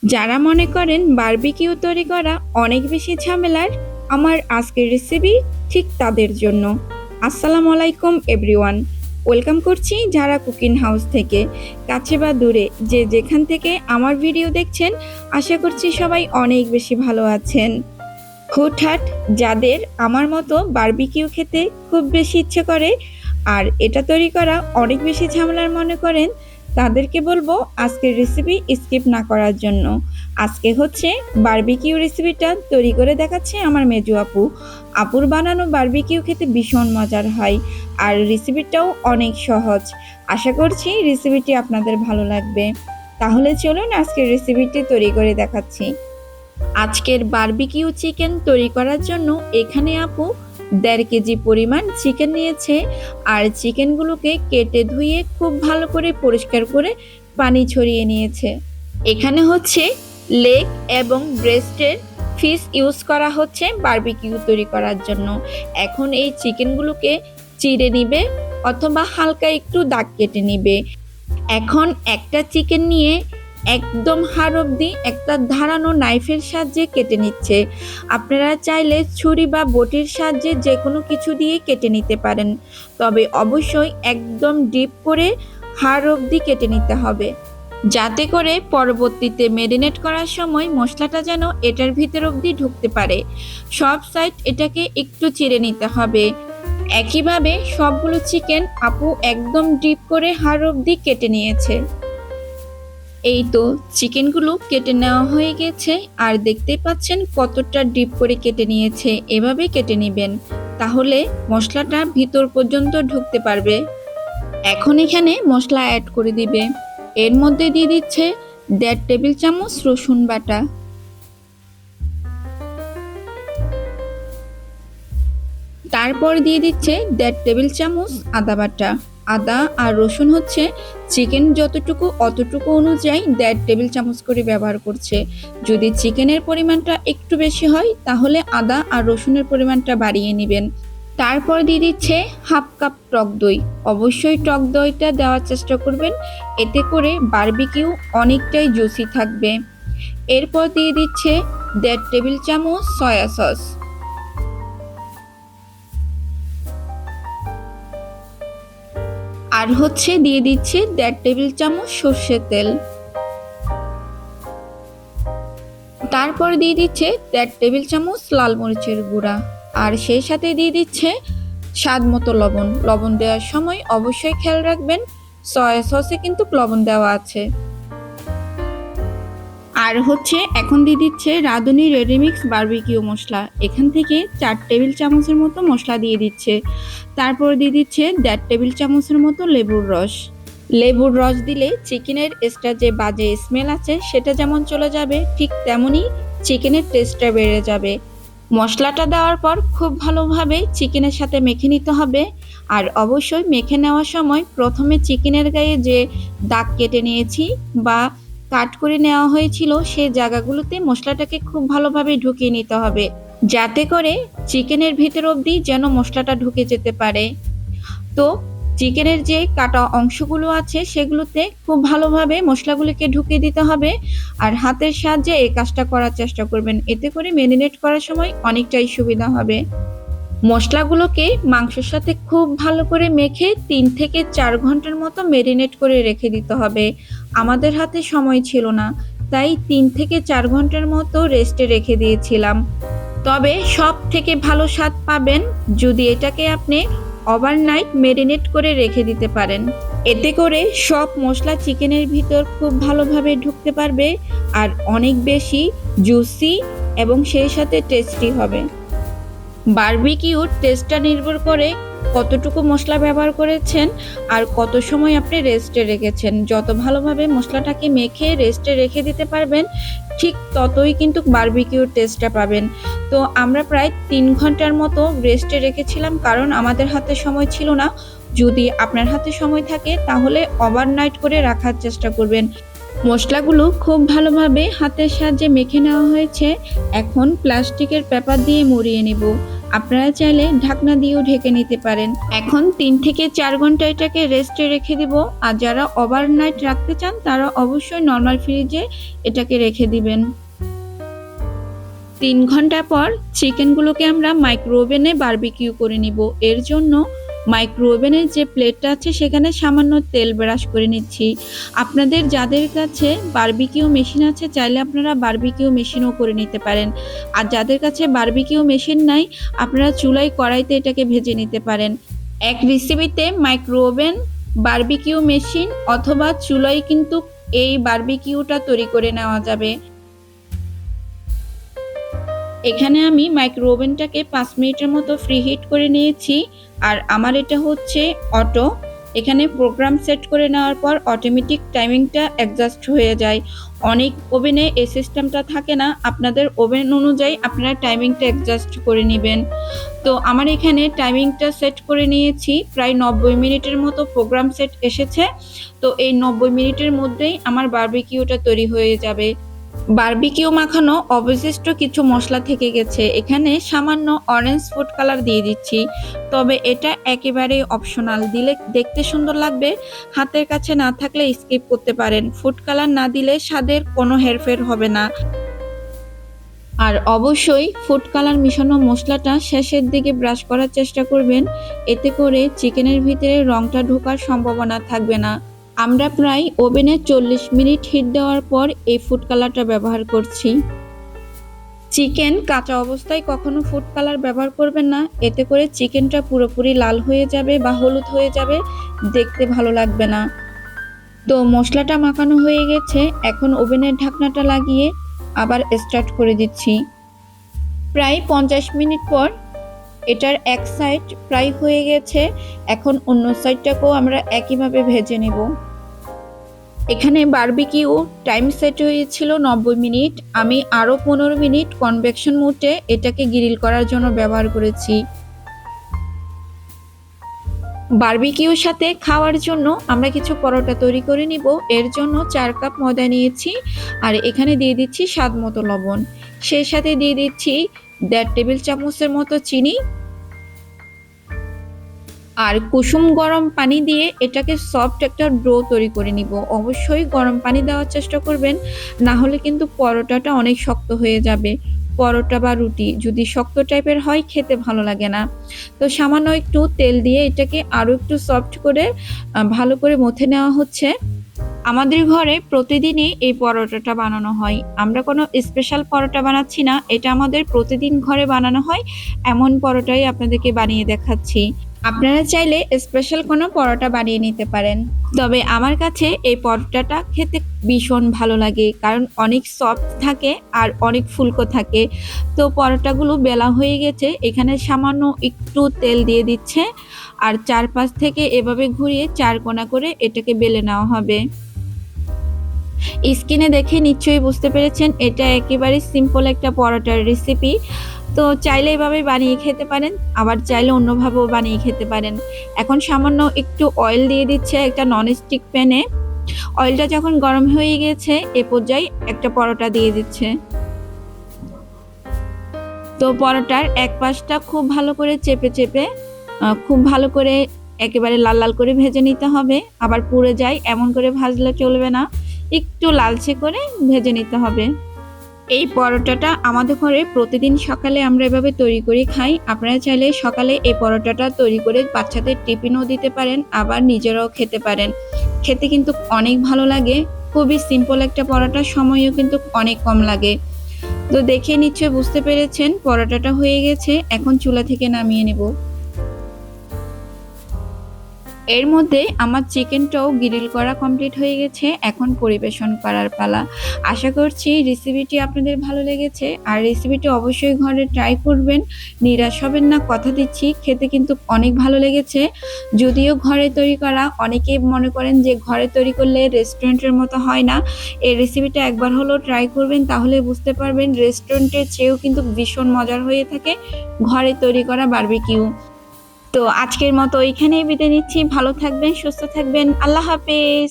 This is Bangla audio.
যারা মনে করেন বারবিকিউ তৈরি করা অনেক বেশি ঝামেলার, আমার আজকের রেসিপি ঠিক তাদের জন্য। আসসালামু আলাইকুম এভরিওয়ান, ওয়েলকাম করছি যারা কুকিং হাউস থেকে। কাছে বা দূরে যে যেখান থেকে আমার ভিডিও দেখছেন, আশা করছি সবাই অনেক বেশি ভালো আছেন। হুটহাট যাদের আমার মতো বারবিকিউ খেতে খুব বেশি ইচ্ছে করে আর এটা তৈরি করা অনেক বেশি ঝামেলার মনে করেন, তাদেরকে বলবো আজকের রেসিপি স্কিপ না করার জন্য। আজকে হচ্ছে বারবিকিউ রেসিপিটা তৈরি করে দেখাচ্ছে আমার মেজু আপু। আপুর বানানো বারবিকিউ খেতে ভীষণ মজার হয় আর রেসিপিটাও অনেক সহজ। আশা করছি রেসিপিটি আপনাদের ভালো লাগবে। তাহলে চলুন আজকের রেসিপিটি তৈরি করে দেখাচ্ছি। আজকের বারবিকিউ চিকেন তৈরি করার জন্য এখানে আপু 1.5 কেজি পরিমাণ চিকেন নিয়েছে আর চিকেনগুলোকে কেটে ধুয়ে খুব ভালো করে পরিষ্কার করে পানি ছড়িয়ে নিয়েছে। এখানে হচ্ছে লেগ এবং ব্রেস্টের ফিশ ইউজ করা হচ্ছে বারবিকিউ তৈরি করার জন্য। এখন এই চিকেনগুলোকে চিড়ে নিবে অথবা হালকা একটু দাগ কেটে নিবে। এখন একটা চিকেন নিয়ে একদম হাড় অবধি একটা ধারানো নাইফের সাহায্যে কেটে নিচ্ছে। আপনারা চাইলে ছুরি বা বটির সাহায্যে যে কোনো কিছু দিয়ে কেটে নিতে পারেন, তবে অবশ্যই একদম ডিপ করে হাড় অবধি কেটে নিতে হবে, যাতে করে পরবর্তীতে ম্যারিনেট করার সময় মশলাটা যেন এটার ভিতর অবধি ঢুকতে পারে। সব সাইড এটাকে একটু চিড়ে নিতে হবে। একইভাবে সবগুলো চিকেন আপু একদম ডিপ করে হাড় অবধি কেটে নিয়েছে। এই তো চিকেনগুলো কেটে নেওয়া হয়ে গেছে আর দেখতেই পাচ্ছেন কতটা ডিপ করে কেটে নিয়েছে। এভাবে কেটে নেবেন, তাহলে মশলাটা ভিতর পর্যন্ত ঢুকতে পারবে। এখন এখানে মশলা অ্যাড করে দিবে। এর মধ্যে দিয়ে দিচ্ছে 1.5 টেবিল চামচ রসুন বাটা, তারপর দিয়ে দিচ্ছে 1.5 টেবিল চামচ আদা বাটা। আদা আর রসুন হচ্ছে চিকেন যতটুকু অতটুকু অনুযায়ী 1.5 টেবিল চামচ করে ব্যবহার করছে। যদি চিকেনের পরিমাণটা একটু বেশি হয় তাহলে আদা আর রসুনের পরিমাণটা বাড়িয়ে নেবেন। তারপর দিয়ে দিচ্ছে হাফ কাপ টক দই। অবশ্যই টক দইটা দেওয়ার চেষ্টা করবেন, এতে করে বারবিকিউ অনেকটাই জুসি থাকবে। এরপর দিয়ে দিচ্ছে 1.5 টেবিল চামচ সয়া সস, আর হচ্ছে দিয়ে দিচ্ছে 1.5 টেবিল চামচ সর্ষের তেল। তারপর দিয়ে দিচ্ছে 1.5 টেবিল চামচ লাল মরিচের গুঁড়া, আর সেই সাথে দিয়ে দিচ্ছে স্বাদ মতো লবণ। লবণ দেওয়ার সময় অবশ্যই খেয়াল রাখবেন, সয়া সসে কিন্তু লবণ দেওয়া আছে। আর হচ্ছে এখন দিয়ে দিচ্ছে রাঁধুনি রেডিমিক্স বারবিকিউ মশলা। এখান থেকে 4 টেবিল চামচের মতো মশলা দিয়ে দিচ্ছে। তারপর দিয়ে দিচ্ছে 1.5 টেবিল চামচের মতো লেবুর রস। লেবুর রস দিলে চিকেনের এক্সট্রা যে বাজে স্মেল আছে সেটা যেমন চলে যাবে, ঠিক তেমনই চিকেনের টেস্টটা বেড়ে যাবে। মশলাটা দেওয়ার পর খুব ভালোভাবে চিকেনের সাথে মেখে নিতে হবে। আর অবশ্যই মেখে নেওয়ার সময় প্রথমে চিকেনের গায়ে যে দাগ কেটে নিয়েছি বা কাট করে নেওয়া হয়েছিল সেই জায়গাগুলোতে মশলাটাকে খুব ভালোভাবে ঢুকিয়ে নিতে হবে, যাতে করে চিকেনের ভিতর অবধি যেন মশলাটা ঢুকে যেতে পারে। তো চিকেনের যে কাটা অংশগুলো আছে সেগুলোতে খুব ভালোভাবে মশলাগুলোকে ঢুকিয়ে দিতে হবে আর হাতের সাহায্যে এই কাজটা করার চেষ্টা করবেন, এতে করে ম্যারিনেট করার সময় অনেকটাই সুবিধা হবে। মশলাগুলোকে মাংসের সাথে খুব ভালো করে মেখে 3 থেকে 4 ঘন্টার মতো ম্যারিনেট করে রেখে দিতে হবে। আমাদের হাতে সময় ছিল না, তাই 3 থেকে 4 ঘন্টার মতো রেস্টে রেখে দিয়েছিলাম। তবে সব থেকে ভালো স্বাদ পাবেন যদি এটাকে আপনি ওভারনাইট ম্যারিনেট করে রেখে দিতে পারেন। এতে করে সব মশলা চিকেনের ভিতর খুব ভালোভাবে ঢুকতে পারবে আর অনেক বেশি জুসি এবং সেই সাথে টেস্টি হবে। বারবিকিউর টেস্টটা নির্ভর করে কতটুকু মশলা ব্যবহার করেছেন আর কত সময় আপনি রেস্টে রেখেছেন। যত ভালোভাবে মশলাটাকে মেখে রেস্টে রেখে দিতে পারবেন, ঠিক ততই কিন্তু বারবিকিউর টেস্টটা পাবেন। তো আমরা প্রায় 3 ঘন্টার মতো রেস্টে রেখেছিলাম, কারণ আমাদের হাতে সময় ছিল না। যদি আপনার হাতে সময় থাকে তাহলে ওভারনাইট করে রাখার চেষ্টা করবেন। মশলাগুলো খুব ভালোভাবে হাতের সাহায্যে মেখে নেওয়া হয়েছে। এখন প্লাস্টিকের পেপার দিয়ে মুড়িয়ে নেব। আপনারা চাইলে ঢাকনা দিয়েও ঢেকে নিতে পারেন। এখন 3 থেকে 4 ঘন্টা এটাকে রেস্টে রেখে দিব। আর যারা ওভারনাইট রাখতে চান তারা অবশ্যই নর্মাল ফ্রিজে এটাকে রেখে দিবেন। 3 ঘন্টা পর চিকেনগুলোকে আমরা মাইক্রো ওভেনে বারবিকিউ করে নিব। এর জন্য মাইক্রো ওভেনের যে প্লেটটা আছে সেখানে সামান্য তেল ব্রাশ করে নিচ্ছি। আপনাদের যাদের কাছে বারবিকিউ মেশিন আছে চাইলে আপনারা বারবিকিউ মেশিনও করে নিতে পারেন। আর যাদের কাছে বারবিকিউ মেশিন নাই আপনারা চুলায় কড়াইতে এটাকে ভেজে নিতে পারেন। এক রেসিপিতে মাইক্রো ওভেন, বারবিকিউ মেশিন অথবা চুলায় কিন্তু এই বারবিকিউটা তৈরি করে নেওয়া যাবে। এখানে আমি মাইক্রো ওভেনটাকে 5 মিনিটের মতো ফ্রি হিট করে নিয়েছি। আর আমার এটা হচ্ছে অটো। এখানে প্রোগ্রাম সেট করে নেওয়ার পর অটোমেটিক টাইমিংটা অ্যাডজাস্ট হয়ে যায়। অনেক ওভেনে এই সিস্টেমটা থাকে না, আপনাদের ওভেন অনুযায়ী আপনারা টাইমিংটা অ্যাডজাস্ট করে নেবেন। তো আমার এখানে টাইমিংটা সেট করে নিয়েছি, প্রায় 90 মিনিটের মতো প্রোগ্রাম সেট এসেছে। তো এই 90 মিনিটের মধ্যেই আমার বারবিকিউটা তৈরি হয়ে যাবে। বারবিকিউ মাখানো অবশিষ্ট কিছু মশলা থেকে গেছে, এখানে সামান্য অরেঞ্জ ফুড কালার দিয়ে দিচ্ছি। তবে এটা একেবারেই অপশনাল, দিলে দেখতে সুন্দর লাগবে, হাতের কাছে না থাকলে স্কিপ করতে পারেন। ফুড কালার না দিলে স্বাদের কোনো হেরফের হবে না। আর অবশ্যই ফুড কালার মিশানো মশলাটা শেষের দিকে ব্রাশ করার চেষ্টা করবেন, এতে করে চিকেনের ভিতরে রংটা ঢোকার সম্ভাবনা থাকবে না। আমরা প্রায় ওভেনে 40 মিনিট হিট দেওয়ার পর এই ফুড কালারটা ব্যবহার করছি। চিকেন কাঁচা অবস্থায় কখনো ফুড কালার ব্যবহার করবেন না, এতে করে চিকেনটা পুরোপুরি লাল হয়ে যাবে বা হলুদ হয়ে যাবে, দেখতে ভালো লাগবে না। তো মশলাটা মাখানো হয়ে গেছে, এখন ওভেনের ঢাকনাটা লাগিয়ে আবার স্টার্ট করে দিচ্ছি। প্রায় 50 মিনিট পর এটার এক সাইড প্রায় হয়ে গেছে, এখন অন্য সাইডটাকেও আমরা একইভাবে ভেজে নেব। এখানে বারবিকিউ টাইম সেট হয়েছিল 90 মিনিট, আমি আরও 15 মিনিট কনভেকশন মোডে এটাকে গ্রিল করার জন্য ব্যবহার করেছি। বারবিকিউর সাথে খাওয়ার জন্য আমরা কিছু পরোটা তৈরি করে নিব। এর জন্য 4 কাপ ময়দা নিয়েছি, আর এখানে দিয়ে দিচ্ছি স্বাদ মতো লবণ, সেই সাথে দিয়ে দিচ্ছি 1.5 টেবিল চামচের মতো চিনি, আর কুসুম গরম পানি দিয়ে এটাকে সফট একটা ডো তৈরি করে নিব। অবশ্যই গরম পানি দেওয়ার চেষ্টা করবেন, না হলে কিন্তু পরোটাটা অনেক শক্ত হয়ে যাবে। পরোটা বা রুটি যদি শক্ত টাইপের হয় খেতে ভালো লাগে না। তো সামান্য একটু তেল দিয়ে এটাকে আরও একটু সফট করে ভালো করে মথে নেওয়া হচ্ছে। আমাদের ঘরে প্রতিদিনই এই পরোটাটা বানানো হয়, আমরা কোনো স্পেশাল পরোটা বানাচ্ছি না, এটা আমাদের প্রতিদিন ঘরে বানানো হয়, এমন পরোটাই আপনাদেরকে বানিয়ে দেখাচ্ছি। আপনারা চাইলে স্পেশাল কোনো পরোটা বানিয়ে নিতে পারেন। তবে আমার কাছে এই পরোটাটা খেতে ভীষণ ভালো লাগে, কারণ অনেক সফট থাকে আর অনেক ফুলকো থাকে। তো পরোটাগুলো বেলা হয়ে গেছে, এখানে সামান্য একটু তেল দিয়ে দিচ্ছে, আর চারপাশ থেকে এভাবে ঘুরিয়ে 4 কোণা করে এটাকে বেলে নেওয়া হবে। স্ক্রিনে দেখে নিশ্চয়ই বুঝতে পেরেছেন এটা একেবারে সিম্পল একটা পরোটার রেসিপি। তো চাইলে এভাবে বানিয়ে খেতে পারেন, আবার চাইলে অন্যভাবেও বানিয়ে খেতে পারেন। এখন সামান্য একটু অয়েল দিয়ে দিচ্ছে একটা ননস্টিক প্যানে। অয়েলটা যখন গরম হয়ে গেছে এ পর্যায়ে একটা পরোটা দিয়ে দিচ্ছে। তো পরোটার এক পাশটা খুব ভালো করে চেপে চেপে খুব ভালো করে একেবারে লাল লাল করে ভেজে নিতে হবে, আবার পুড়ে যায় এমন করে ভাজলে চলবে না, একটু লালচে করে ভেজে নিতে হবে। এই পরোটাটা আমাদের ঘরে প্রতিদিন সকালে আমরা এভাবে তৈরি করে খাই। আপনারা চাইলে সকালে এই পরোটাটা তৈরি করে বাচ্চাদের টিফিনও দিতে পারেন, আবার নিজেরাও খেতে পারেন। খেতে কিন্তু অনেক ভালো লাগে, খুবই সিম্পল একটা পরোটা, সময়ও কিন্তু অনেক কম লাগে। তো দেখে নিশ্চয়ই বুঝতে পেরেছেন পরোটাটা হয়ে গেছে, এখন চুলা থেকে নামিয়ে নেব। এর মধ্যে আমার চিকেনটাও গ্রিল করা কমপ্লিট হয়ে গেছে, এখন পরিবেশন করার পালা। আশা করছি রেসিপিটি আপনাদের ভালো লেগেছে, আর রেসিপিটি অবশ্যই ঘরে ট্রাই করবেন, নিরাশ হবেন না, কথা দিচ্ছি। খেতে কিন্তু অনেক ভালো লেগেছে, যদিও ঘরে তৈরি করা, অনেকেই মনে করেন যে ঘরে তৈরি করলে রেস্টুরেন্টের মতো হয় না। এই রেসিপিটা একবার হলেও ট্রাই করবেন, তাহলে বুঝতে পারবেন রেস্টুরেন্টের চেয়েও কিন্তু ভীষণ মজার হয়ে থাকে ঘরে তৈরি করা বারবিকিউ। তো আজকের মতো এখানেই বিদায় নিচ্ছি, ভালো থাকবেন, সুস্থ থাকবেন, আল্লাহ হাফেজ।